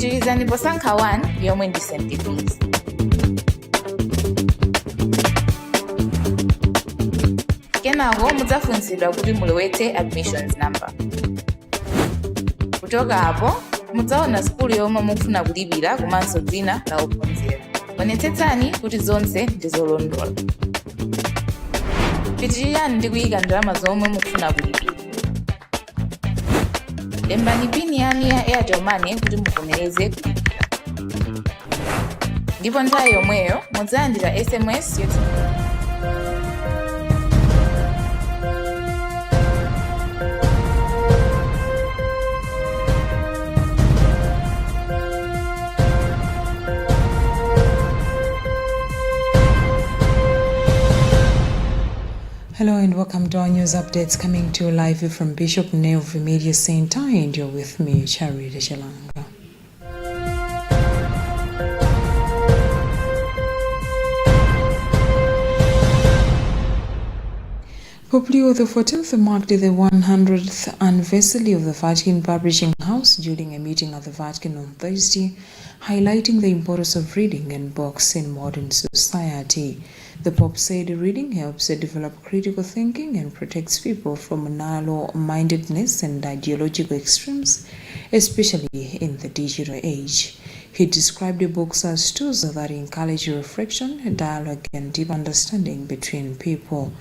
Pitiriza ndi posankha 1 yomwe ndi St. Louis. Kenako mudzafunsidwa kuti mulowetse admissions number. Kuchoka apo mudzaona sukulu yomwe mukufuna kulipira komanso dzina la ophunzira. Onetsetsani kuti zonse ndi zolondola. Pitirirani ndi kuyika ndalama zomwe mukufuna kulipira. Lembani pini yanu ya Airtel Money kuti muvomereze kulipira. Ndipo nthawi yomweyo mudzalandira SMS yoti Hello and welcome to our news updates coming to you live from Bishop Neovi Media Center, and you're with me, Charity Shalanga. Pope Leo XIV marked the 100th anniversary of the Vatican Publishing House during a meeting at the Vatican on Thursday, highlighting the importance of reading and books in modern society. The Pope said reading helps develop critical thinking and protects people from narrow-mindedness and ideological extremes, especially in the digital age. He described books as tools that encourage reflection, dialogue, and deep understanding between people.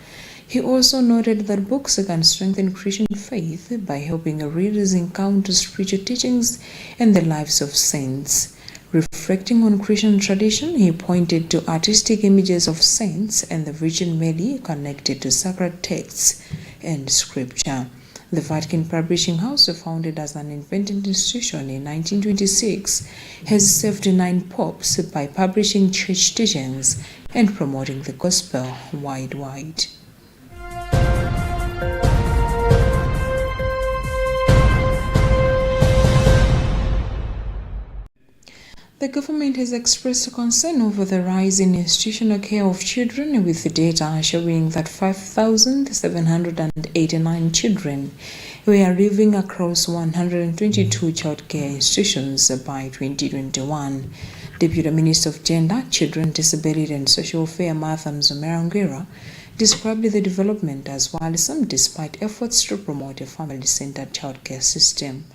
He also noted that books can strengthen Christian faith by helping readers encounter spiritual teachings and the lives of saints. Reflecting on Christian tradition, he pointed to artistic images of saints and the Virgin Mary connected to sacred texts and scripture. The Vatican Publishing House, founded as an independent institution in 1926, has served 9 popes by publishing church teachings and promoting the gospel worldwide. The government has expressed concern over the rise in institutional care of children, with the data showing that 5,789 children were living across 122 childcare institutions by 2021. Deputy Minister of Gender, Children, Disability and Social Welfare Martha Mzomera described the development as worrisome despite efforts to promote a family-centered childcare system.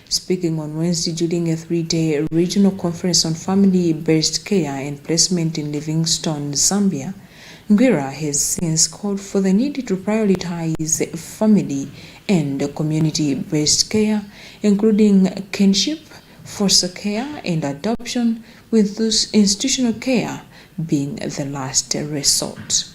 Speaking on Wednesday during a 3-day regional conference on family-based care and placement in Livingstone, Zambia, Ngwira has since called for the need to prioritize family and community-based care, including kinship, foster care, and adoption, with those institutional care being the last resort.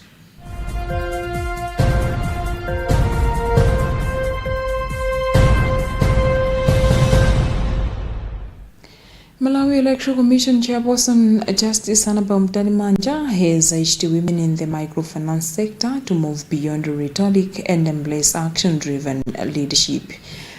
Malawi Electoral Commission Chairperson Justice Annabel Mtalimanja has urged women in the microfinance sector to move beyond rhetoric and embrace action-driven leadership.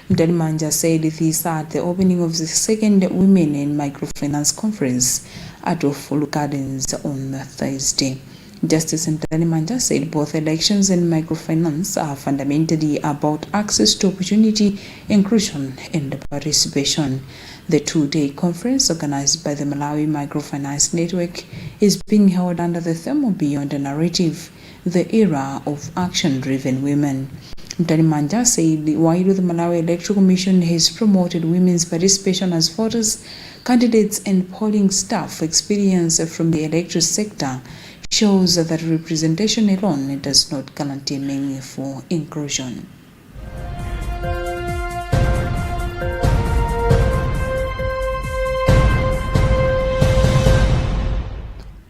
Mtalimanja said this at the opening of the second Women in Microfinance Conference at Ofulu Gardens on Thursday. Justice Mtalimanja said both elections and microfinance are fundamentally about access to opportunity, inclusion, and participation. The 2-day conference, organized by the Malawi Microfinance Network, is being held under the theme of Beyond the Narrative, the Era of Action-Driven Women. Mtalimanja said while the Malawi Electoral Commission has promoted women's participation as voters, candidates and polling staff, experience from the electoral sector shows that representation alone does not guarantee meaningful inclusion.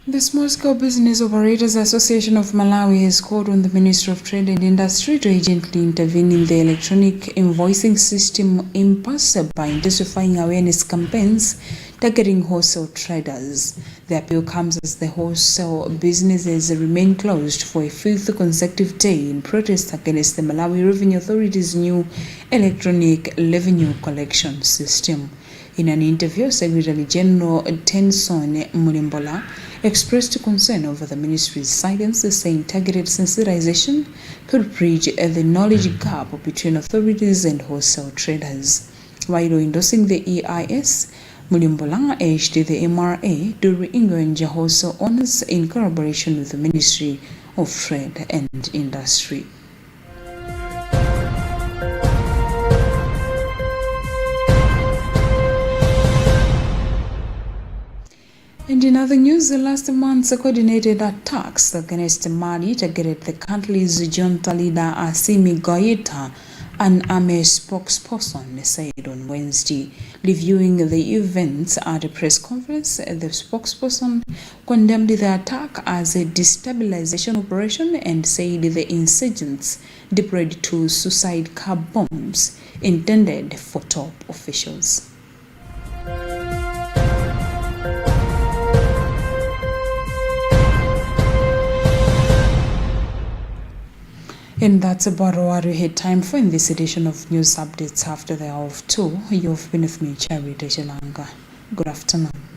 The Small-Scale Business Operators Association of Malawi has called on the Ministry of Trade and Industry to urgently intervene in the electronic invoicing system impasse by intensifying awareness campaigns targeting wholesale traders. The appeal comes as the wholesale businesses remain closed for a 5th consecutive day in protest against the Malawi Revenue Authority's new electronic revenue collection system. In an interview, Secretary General Tenson Mulimbola expressed concern over the ministry's silence, saying targeted sensitization could bridge the knowledge gap between authorities and wholesale traders. While endorsing the EIS, Mulimbulanga urged the MRA to re-engage Jahoso honors in collaboration with the Ministry of Trade and Industry. And in other news, last month's coordinated attacks against Mali targeted the country's junta leader Assimi Goïta, an army spokesperson said on Wednesday. Reviewing the events at a press conference, the spokesperson condemned the attack as a destabilization operation and said the insurgents deployed 2 suicide car bombs intended for top officials. And that's about what we had time for in this edition of News Updates after the hour of 2. You've been with me, Charity Jalanga. Good afternoon.